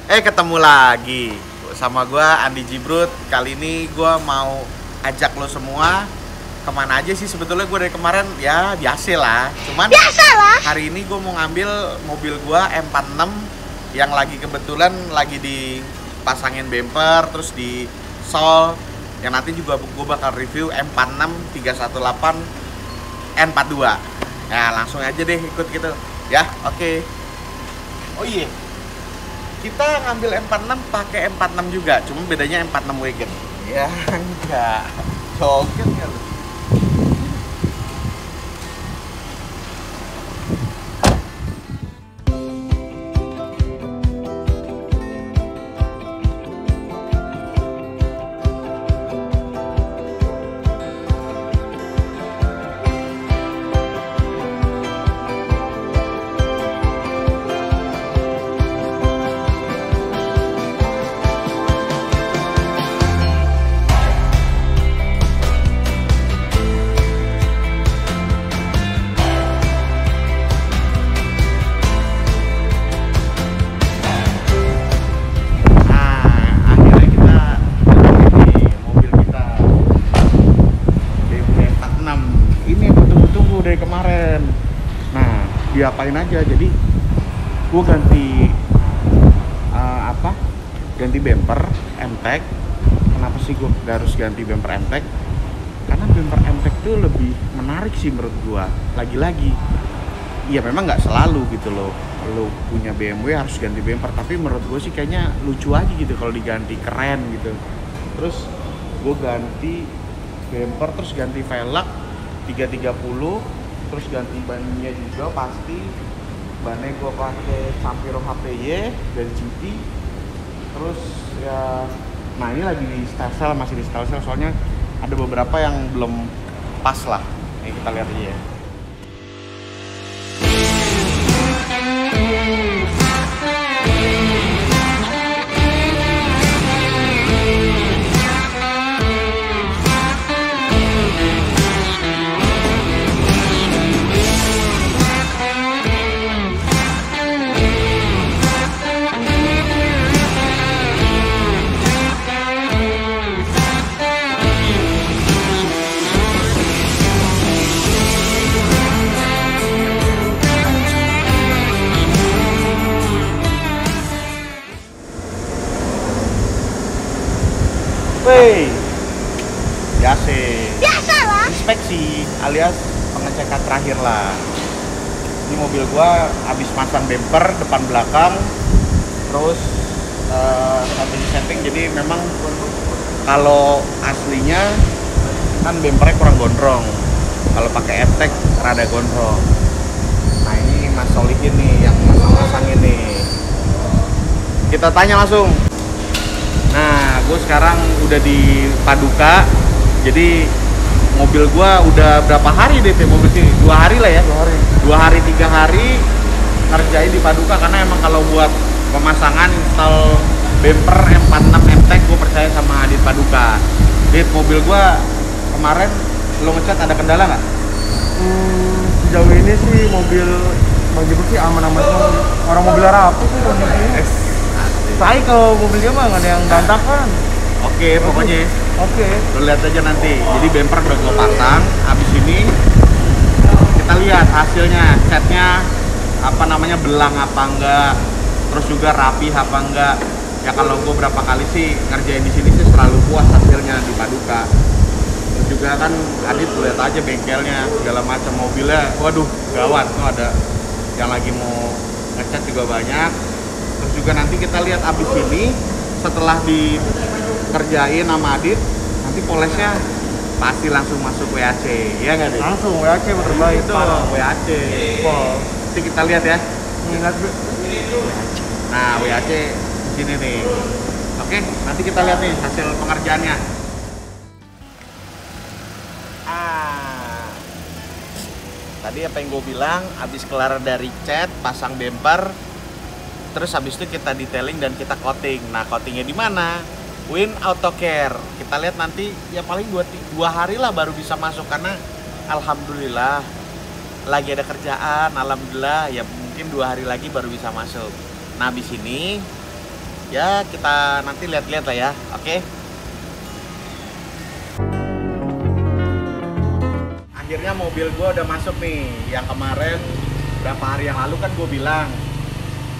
Ketemu lagi sama gua Andi Jibrut. Kali ini gua mau ajak lo semua kemana aja sih sebetulnya. Gua dari kemarin ya biasa lah. Cuman hari ini gua mau ngambil mobil gua M46 yang lagi kebetulan lagi dipasangin bumper terus di sol. Yang nanti juga gua bakal review M46 318 N42. Ya langsung aja deh ikut gitu. Ya, oke. Oh iya. Kita ngambil M46 pakai M46 juga, cuma bedanya M46 wagon. Ya enggak. Joget ya lu. Kemarin, nah diapain aja? Jadi gue ganti ganti bumper M-Tech. Kenapa sih gue harus ganti bumper M-Tech? Karena bumper M-Tech tuh lebih menarik sih menurut gue. Lagi-lagi, ya memang nggak selalu gitu loh. Lo punya BMW harus ganti bumper, tapi menurut gue sih kayaknya lucu aja gitu kalau diganti, keren gitu. Terus gue ganti bumper, terus ganti velg 330. Terus ganti bannya juga pasti. Bannya gue pakai Sampiro HPY dari GT. Terus ya, nah ini lagi di style, masih di style soalnya ada beberapa yang belum pas lah. Ini kita lihat aja ya. Wey, biasa inspeksi alias pengecekan terakhir lah. Ini mobil gua habis pasang bumper depan belakang, terus setting. Jadi memang kalau aslinya kan bumpernya kurang gondrong, kalau pakai M-Tech rada gondrong. Nah ini Mas Solihin nih yang masang ini. Kita tanya langsung. Nah, gue sekarang udah di Paduka, jadi mobil gue udah berapa hari deh mobil sini? 2 hari lah ya? 2 hari, 3 hari ngerjain di Paduka, karena emang kalau buat pemasangan install bumper M46 M-Tech gue percaya sama Adit Paduka. Dit, mobil gue kemarin lo ngecat ada kendala nggak? Sejauh ini sih mobil Bang Jibrut sih aman-aman semua. Orang mobil rapuh sih kondisinya. Saya kalau mobilnya mah nggak ada yang berantakan. Oke, pokoknya Oke. lo lihat aja nanti. Jadi bumper udah gue pasang. Habis ini kita lihat hasilnya, catnya belang apa enggak, terus juga rapi apa enggak. Ya kalau gue berapa kali sih ngerjain di sini sih selalu puas hasilnya di Paduka. Terus juga kan Adit lihat aja bengkelnya, segala macam mobilnya. Waduh, gawat tuh, ada yang lagi mau ngecat juga banyak. Terus juga nanti kita lihat abis ini setelah dikerjain sama Adit, nanti polesnya pasti langsung masuk WAC, ya nggak deh? Langsung WAC terbaik itu parah. WAC. Pol. Nanti kita lihat ya. Ingat Nah WAC di sini nih. Oke, nanti kita lihat nih hasil pengerjaannya. Tadi apa yang gue bilang, abis kelar dari cat, pasang bumper, terus habis itu kita detailing dan kita coating. Nah, coatingnya di mana? Win Auto Care. Kita lihat nanti ya paling 2 hari lah baru bisa masuk, karena alhamdulillah lagi ada kerjaan. Alhamdulillah ya mungkin 2 hari lagi baru bisa masuk. Nah, habis ini Ya kita nanti lihat-lihat lah ya. Oke. Akhirnya mobil gue udah masuk nih. Yang kemarin berapa hari yang lalu kan gue bilang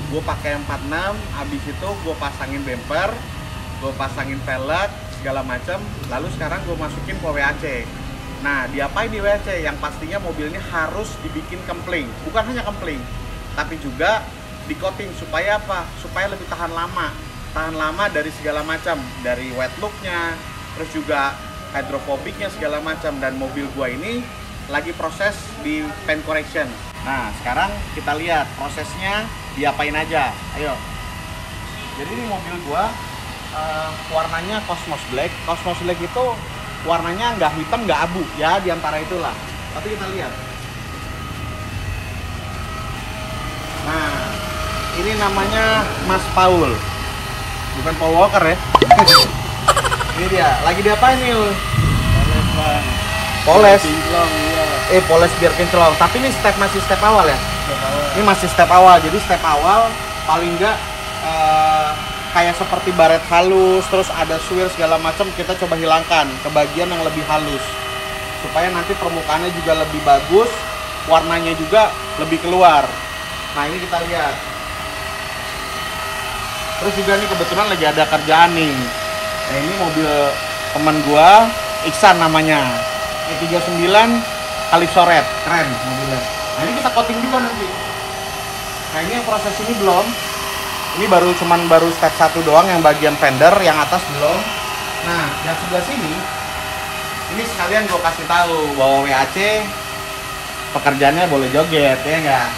gue pakai 46, habis itu gue pasangin bumper, gue pasangin velg segala macam, lalu sekarang gue masukin ke WAC. Nah, diapain di WAC? Yang pastinya mobil ini harus dibikin kempling, bukan hanya kempling, tapi juga di coating. Supaya apa? Supaya lebih tahan lama dari segala macam, dari wet looknya, terus juga hydrophobicnya segala macam. Dan mobil gua ini lagi proses di paint correction. Nah, sekarang kita lihat prosesnya diapain aja. Ayo. Jadi ini mobil gua warnanya Cosmos Black. Cosmos Black itu warnanya nggak hitam nggak abu ya, diantara itulah. Tapi kita lihat. Nah, ini namanya Mas Paul, bukan Paul Walker ya. Ini dia, lagi diapain nih? Poles bang. Poles. Kinclong, iya. Poles biar kinclong. Tapi ini masih step awal ya? Step awal. Ini masih step awal. Jadi step awal paling nggak kayak seperti baret halus, terus ada swirl segala macam kita coba hilangkan ke bagian yang lebih halus supaya nanti permukaannya juga lebih bagus, warnanya juga lebih keluar. Nah ini kita lihat. Terus juga nih kebetulan lagi ada kerjaan nih. Nah ini mobil teman gua, Iksan namanya. E39 Calypso Red, keren mobilnya. Nah ini kita coating juga nanti. Nah ini yang proses ini belum. Ini baru step 1 doang yang bagian fender, yang atas belum. Nah, yang sebelah sini ini sekalian gue kasih tahu bahwa WAC pekerjaannya boleh joget ya enggak.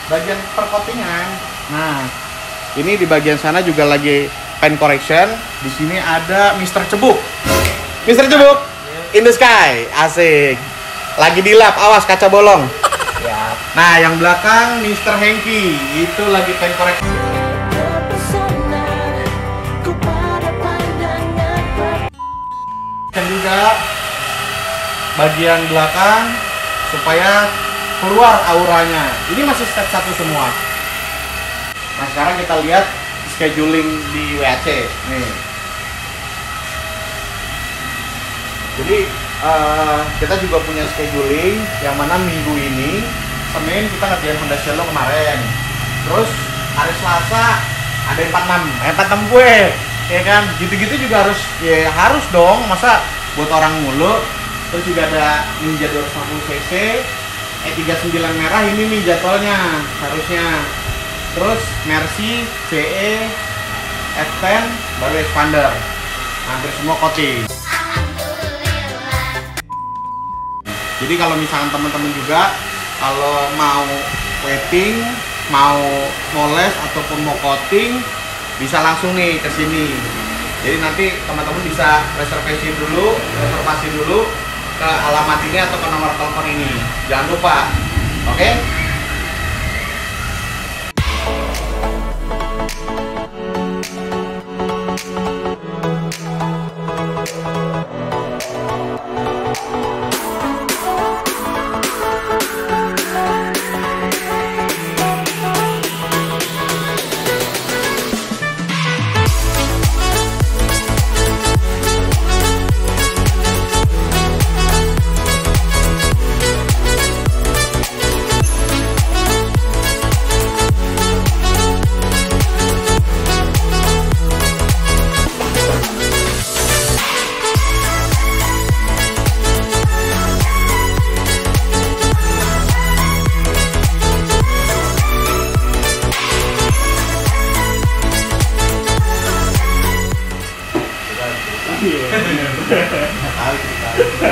Bagian percoatingan. Nah, ini di bagian sana juga lagi paint correction. Di sini ada Mr. Cebuk. Mr. Cebuk in the sky. Asik. Lagi di lap, awas kaca bolong. Siap. Nah, yang belakang Mr. Hengki itu lagi paint correction. Dan juga bagian belakang supaya keluar auranya. Ini masih step 1 semua. Nah sekarang kita lihat scheduling di WAC nih. Jadi kita juga punya scheduling yang mana minggu ini Senin kita ngerjain Honda Cielo kemarin. Terus hari Selasa ada 46 gue. Ya kan, gitu-gitu juga harus dong, masa buat orang mulu. Terus juga ada Ninja 250cc E39 merah, ini nih jadwalnya harusnya. Terus Mercy CE F10 baru expander, hampir semua coating. Jadi kalau misalkan teman-teman juga kalau mau wetting, mau moles ataupun mau coating, bisa langsung nih ke sini. Jadi nanti teman-teman bisa reservasi dulu ke alamat ini atau ke nomor telepon ini. Jangan lupa. Oke?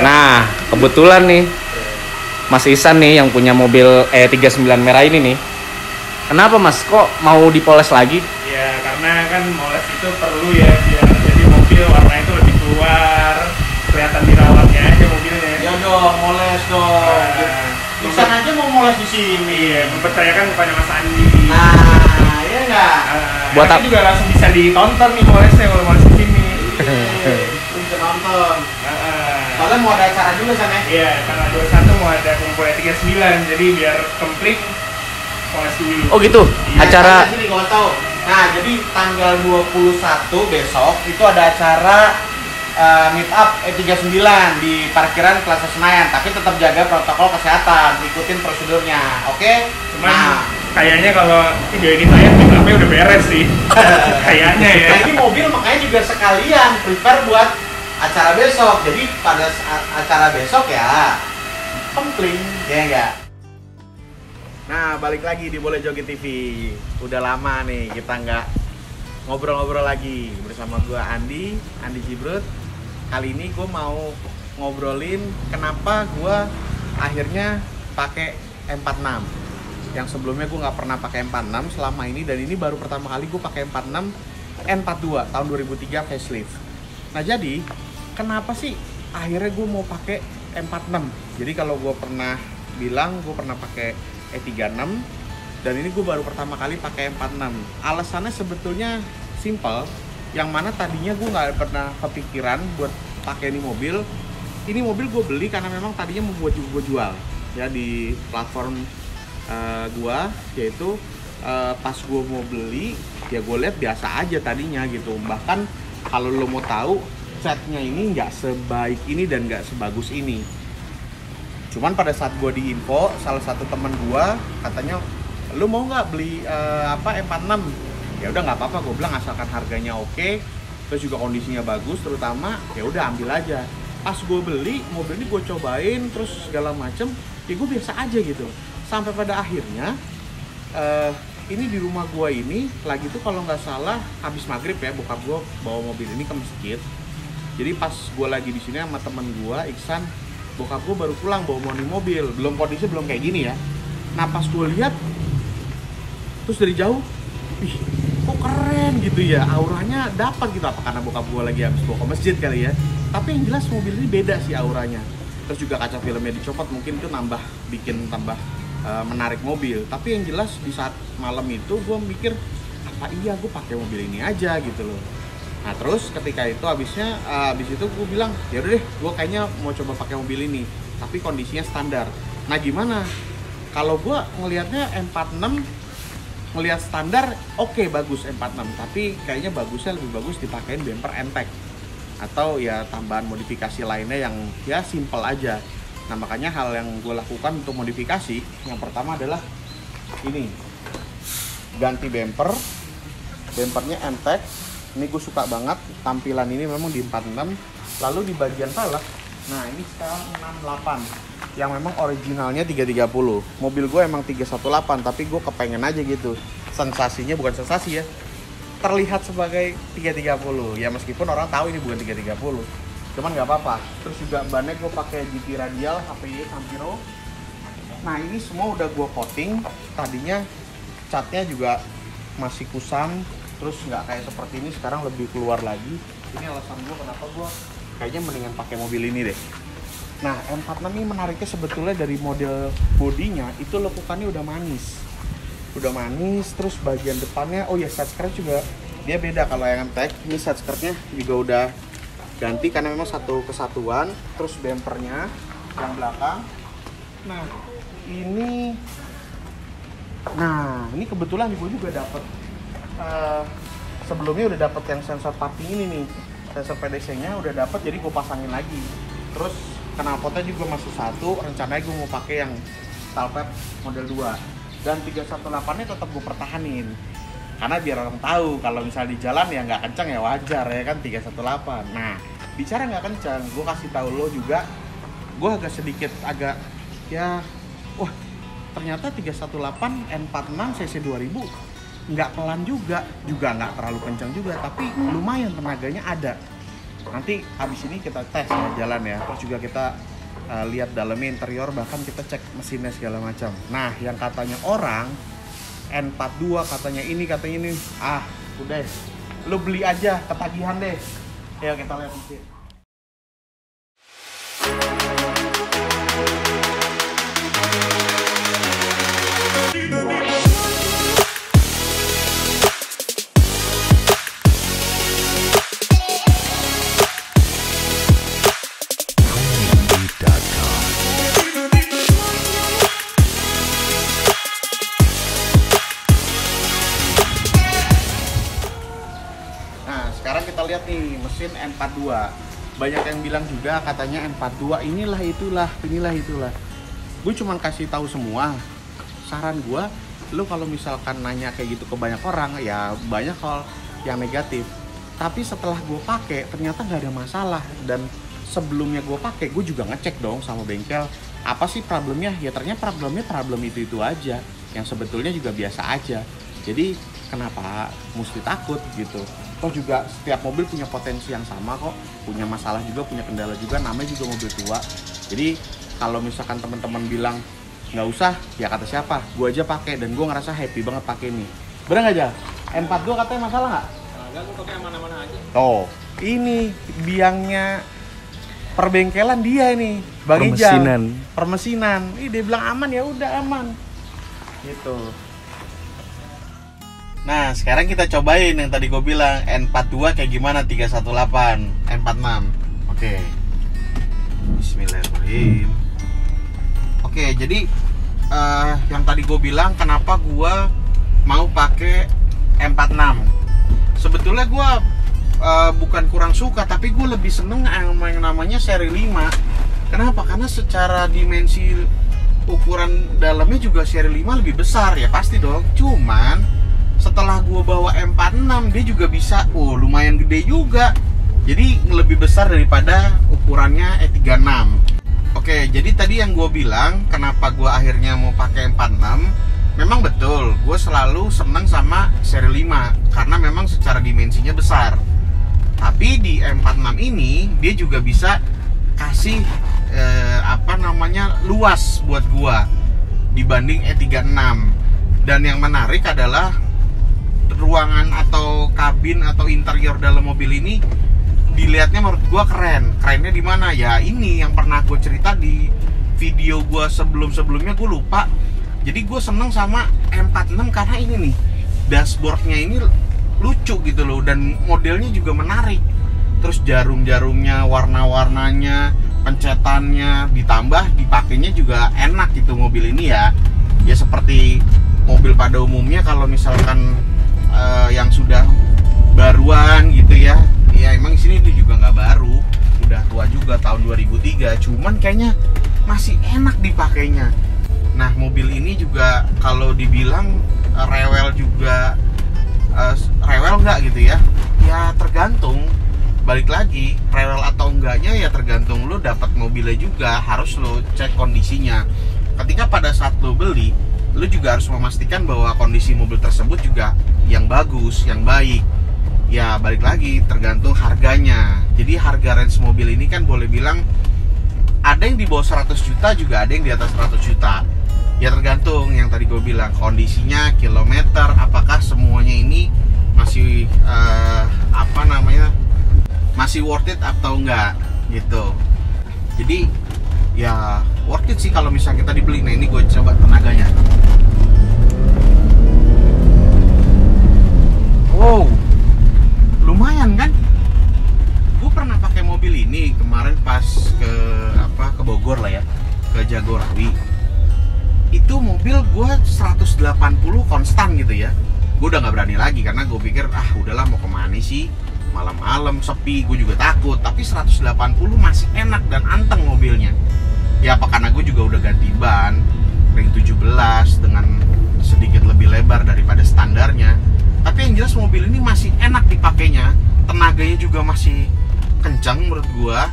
Nah, kebetulan nih Mas Ihsan nih yang punya mobil E39 merah ini nih. Kenapa Mas kok mau dipoles lagi? Ya karena kan moles itu perlu ya biar jadi mobil warna itu lebih keluar, kelihatan dirawatnya aja mobilnya. Ya dong, moles dong. Ihsan aja mau moles di sini. Iya, mempercayakan kepada Mas Andi. Nah, iya enggak? Buat apa juga langsung bisa ditonton nih molesnya kalau moles di sini. Bisa nonton. Soalnya mau ada acara juga sana. Iya, tanggal 21 mau ada kumpul E39, jadi biar komplit moles dulu. Oh gitu. Iya. Acara Sini kalau tahu. Nah, jadi tanggal 21 besok itu ada acara meet up E39 di parkiran Plaza Senayan, tapi tetap jaga protokol kesehatan, ikutin prosedurnya, oke? Cuman kayaknya kalau video ini tayang meet up-nya udah beres sih. Kayaknya ya. Nah, ini mobil makanya juga sekalian prepare buat acara besok. Jadi pada saat acara besok ya kompling, ya enggak? Nah, balik lagi di Boleh Joget TV. Udah lama nih kita nggak ngobrol-ngobrol lagi bersama gua Andi Jibrut. Kali ini gue mau ngobrolin kenapa gue akhirnya pakai M46. Yang sebelumnya gue nggak pernah pakai M46 selama ini, dan ini baru pertama kali gue pakai M46 N42 tahun 2003 facelift. Nah, jadi kenapa sih akhirnya gue mau pakai M46? Jadi kalau gue pernah bilang gue pernah pakai E36, dan ini gue baru pertama kali pakai M46. Alasannya sebetulnya simple, yang mana tadinya gue nggak pernah kepikiran buat pakai ini mobil. Ini mobil gue beli karena memang tadinya mau gue jual ya di platform gue, yaitu pas gue mau beli ya gue lihat biasa aja tadinya gitu. Bahkan kalau lo mau tahu, catnya ini nggak sebaik ini dan nggak sebagus ini. Cuman pada saat gue diinfo, salah satu teman gue katanya, lu mau nggak beli M46? Ya udah nggak apa-apa, gue bilang asalkan harganya oke, terus juga kondisinya bagus, terutama ya udah ambil aja. Pas gue beli mobil ini, gue cobain terus segala macem, ya gue biasa aja gitu. Sampai pada akhirnya ini di rumah gue ini lagi tuh kalau nggak salah habis maghrib ya, bokap gue bawa mobil ini ke masjid. Jadi pas gue lagi di sini sama temen gue Iksan, bokap gue baru pulang bawa mobil, belum kondisi belum kayak gini ya. Nah pas gue lihat, terus dari jauh, ih kok keren gitu ya, auranya dapat gitu. Apa karena bokap gue lagi habis bawa ke masjid kali ya. Tapi yang jelas mobil ini beda sih auranya. Terus juga kaca filmnya dicopot, mungkin itu bikin tambah menarik mobil. Tapi yang jelas di saat malam itu gue mikir, apa iya gue pakai mobil ini aja gitu loh. Nah terus ketika itu habis itu gue bilang, ya udah deh, gue kayaknya mau coba pakai mobil ini, tapi kondisinya standar. Nah gimana? Kalau gue ngelihatnya M46 ngelihat standar, oke, bagus M46, tapi kayaknya bagusnya lebih bagus dipakein bumper NTEC atau ya tambahan modifikasi lainnya yang ya simple aja. Nah makanya hal yang gue lakukan untuk modifikasi yang pertama adalah ini, ganti bumpernya NTEC. Ini gue suka banget tampilan ini, memang di 46. Lalu di bagian velg, nah ini sekarang 68 yang memang originalnya 330. Mobil gue emang 318, tapi gue kepengen aja gitu. Sensasinya bukan sensasi ya, terlihat sebagai 330. Ya meskipun orang tahu ini bukan 330. Cuman nggak apa-apa. Terus juga bannya gue pakai GT radial HPY Campiro. Nah ini semua udah gue coating. Tadinya catnya juga masih kusam, terus nggak kayak seperti ini, sekarang lebih keluar lagi. Ini alasan gue kenapa gue kayaknya mendingan pakai mobil ini deh. Nah, M46 ini menariknya sebetulnya dari model bodinya itu lekukannya udah manis. Udah manis, terus bagian depannya, oh ya side skirt juga dia beda. Kalau yang MTEC, ini side skirtnya juga udah ganti karena memang satu kesatuan. Terus bumpernya yang belakang. Nah, ini kebetulan gue juga dapet sebelumnya udah dapet yang sensor parking ini nih. Sensor PDC-nya udah dapet, jadi gue pasangin lagi. Terus knalpotnya juga masih satu, rencananya gue mau pakai yang Stalped model 2. Dan 318-nya tetap gue pertahanin. Karena biar orang tahu kalau misalnya di jalan ya nggak kencang ya wajar ya kan 318. Nah, bicara nggak kencang, gue kasih tahu lo juga, gue agak ya, wah ternyata 318 N46 cc 2000 nggak pelan juga nggak terlalu kencang juga, tapi lumayan tenaganya ada. Nanti habis ini kita tes ya jalan ya, terus juga kita lihat dalamnya, interior, bahkan kita cek mesinnya segala macam. Nah yang katanya orang N42 katanya ini udah lo beli aja, ketagihan deh. Ya kita lihat mesin. sekarang kita lihat nih mesin N42. Banyak yang bilang juga katanya N42 inilah itulah. Gue cuman kasih tahu semua. Saran gue, lu kalau misalkan nanya kayak gitu ke banyak orang, ya banyak hal yang negatif. Tapi setelah gue pakai ternyata nggak ada masalah. Dan sebelumnya gue pakai, gue juga ngecek dong sama bengkel apa sih problemnya. Ya ternyata problem itu aja, yang sebetulnya juga biasa aja. Jadi kenapa mesti takut gitu? Toh juga setiap mobil punya potensi yang sama kok, punya masalah juga, punya kendala juga, namanya juga mobil tua. Jadi kalau misalkan teman-teman bilang nggak usah, ya kata siapa? Gue aja pakai dan gue ngerasa happy banget pakai ini. Bener nggak aja? N42 katanya masalah nggak? Enggak, gue pakai aman-aman aja. Oh, ini biangnya perbengkelan dia ini, Bang Ijal. Permesinan. Ih, dia bilang aman, ya udah aman. Gitu. Nah, sekarang kita cobain yang tadi gue bilang N42 kayak gimana 318, N46. Oke. Bismillahirrahmanirrahim. Oke, jadi yang tadi gue bilang kenapa gue mau pakai M46. Sebetulnya gue bukan kurang suka, tapi gue lebih seneng yang namanya seri 5. Kenapa? Karena secara dimensi ukuran dalamnya juga seri 5 lebih besar, ya pasti dong. Cuman setelah gue bawa M46, dia juga bisa, lumayan gede juga. Jadi lebih besar daripada ukurannya E36. Oke, jadi tadi yang gue bilang kenapa gue akhirnya mau pakai M46, memang betul, gue selalu seneng sama seri 5 karena memang secara dimensinya besar. Tapi di M46 ini dia juga bisa kasih luas buat gue dibanding E36. Dan yang menarik adalah ruangan atau kabin atau interior dalam mobil ini dilihatnya menurut gua keren. Kerennya di mana? Ya ini yang pernah gue cerita di video gua sebelumnya, gue lupa. Jadi gue seneng sama M46 karena ini nih, dashboardnya ini lucu gitu loh, dan modelnya juga menarik. Terus jarum-jarumnya, warna-warnanya, pencetannya, ditambah dipakainya juga enak gitu mobil ini ya. Ya seperti mobil pada umumnya kalau misalkan yang sudah baruan gitu ya emang sini itu juga nggak baru, udah tua juga tahun 2003, cuman kayaknya masih enak dipakainya. Nah, mobil ini juga kalau dibilang rewel juga rewel nggak gitu ya tergantung, balik lagi rewel atau enggaknya ya tergantung lo dapat mobilnya juga, harus lo cek kondisinya. Ketika pada saat lo beli, lu juga harus memastikan bahwa kondisi mobil tersebut juga yang bagus, yang baik. Ya balik lagi tergantung harganya. Jadi harga range mobil ini kan boleh bilang ada yang di bawah 100 juta, juga ada yang di atas 100 juta. Ya tergantung yang tadi gue bilang, kondisinya, kilometer, apakah semuanya ini masih masih worth it atau enggak gitu. Jadi ya worth it sih kalau misalnya kita dibeli. Nah, ini gue coba tenaganya. Wow, lumayan kan? Gue pernah pakai mobil ini kemarin pas ke Bogor lah ya, ke Jagorawi. Itu mobil gue 180 konstan gitu ya. Gue udah nggak berani lagi karena gue pikir udahlah mau kemana sih, malam-malam sepi, gue juga takut. Tapi 180 masih enak dan anteng mobilnya. Ya apa karena gue juga udah ganti ban ring 17 dengan sedikit lebih lebar daripada standarnya. Tapi yang jelas mobil ini masih enak dipakainya, tenaganya juga masih kencang menurut gua.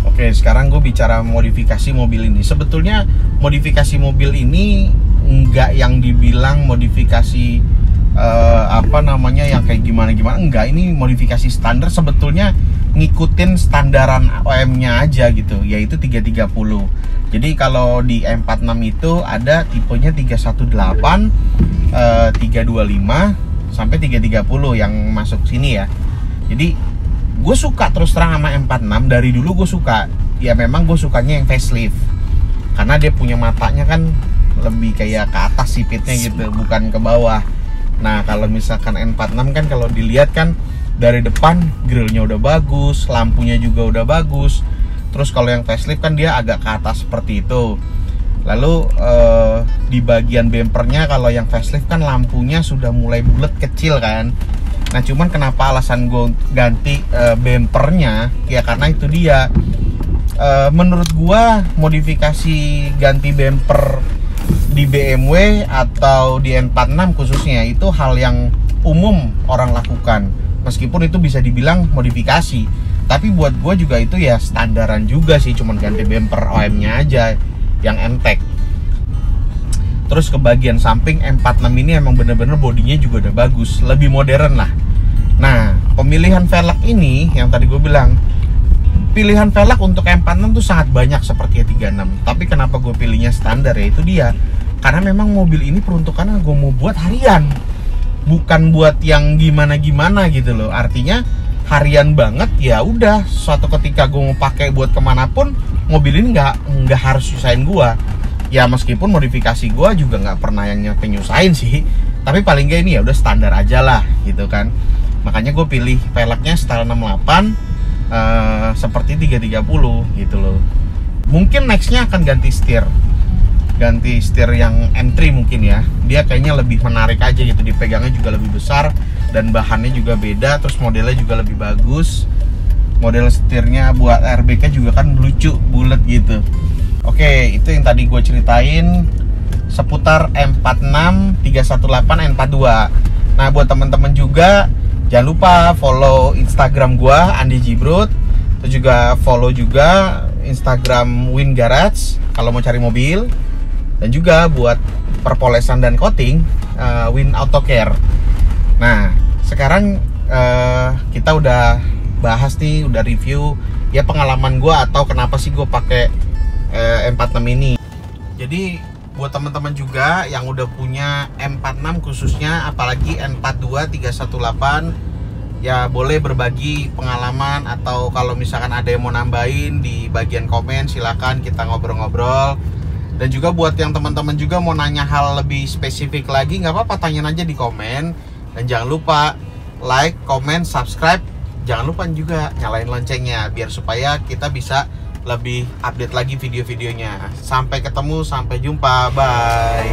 Oke, sekarang gue bicara modifikasi mobil ini. Sebetulnya modifikasi mobil ini enggak yang dibilang modifikasi yang kayak gimana, enggak. Ini modifikasi standar, sebetulnya ngikutin standaran OEM-nya aja gitu, yaitu 330. Jadi kalau di M46 itu ada tipenya 318, 325 sampai 330 yang masuk sini ya. Jadi gue suka terus terang sama M46, dari dulu gue suka. Ya memang gue sukanya yang facelift karena dia punya matanya kan lebih kayak ke atas sipitnya gitu, bukan ke bawah. Nah kalau misalkan N46 kan kalau dilihat kan dari depan grillnya udah bagus, lampunya juga udah bagus. Terus kalau yang facelift kan dia agak ke atas seperti itu. Lalu di bagian bempernya kalau yang facelift kan lampunya sudah mulai bulat kecil kan. Nah cuman kenapa alasan gue ganti bempernya, ya karena itu dia. Menurut gue modifikasi ganti bemper di BMW atau di N46 khususnya itu hal yang umum orang lakukan. Meskipun itu bisa dibilang modifikasi, tapi buat gue juga itu ya standaran juga sih, cuman ganti bemper OM-nya aja yang M-Tech. Terus ke bagian samping M46 ini emang bener-bener bodinya juga udah bagus, lebih modern lah. Nah, pemilihan velg ini yang tadi gue bilang, pilihan velg untuk M46 tuh sangat banyak seperti 36. Tapi kenapa gue pilihnya standar ya itu dia. Karena memang mobil ini peruntukannya gue mau buat harian, bukan buat yang gimana-gimana gitu loh. Artinya harian banget, ya udah. Suatu ketika gue mau pakai buat kemanapun, mobil ini nggak harus nyusahin gue. Ya meskipun modifikasi gue juga nggak pernah yang nyusahin sih. Tapi paling nggak ini ya udah standar aja lah gitu kan. Makanya gue pilih velgnya style 68 seperti 330 gitu loh. Mungkin nextnya akan ganti setir yang M3 mungkin ya. Dia kayaknya lebih menarik aja gitu, dipegangnya juga lebih besar dan bahannya juga beda, terus modelnya juga lebih bagus. Model setirnya buat airbag-nya juga kan lucu, bulat gitu. Oke, itu yang tadi gue ceritain seputar M46, 318, N42. Nah buat teman-teman juga jangan lupa follow Instagram gua Andi Jibrut, terus juga follow juga Instagram Win Garage kalau mau cari mobil, dan juga buat perpolesan dan coating Win Auto Care. Nah sekarang kita udah bahas nih, udah review ya pengalaman gua atau kenapa sih gua pakai M46 ini. Jadi buat teman-teman juga yang udah punya M46 khususnya, apalagi N42 318, ya boleh berbagi pengalaman atau kalau misalkan ada yang mau nambahin di bagian komen silakan kita ngobrol-ngobrol. Dan juga buat yang teman-teman juga mau nanya hal lebih spesifik lagi, nggak apa-apa, tanyain aja di komen. Dan jangan lupa like, comment, subscribe. Jangan lupa juga nyalain loncengnya biar supaya kita bisa lebih update lagi video-videonya. Sampai ketemu, sampai jumpa, bye.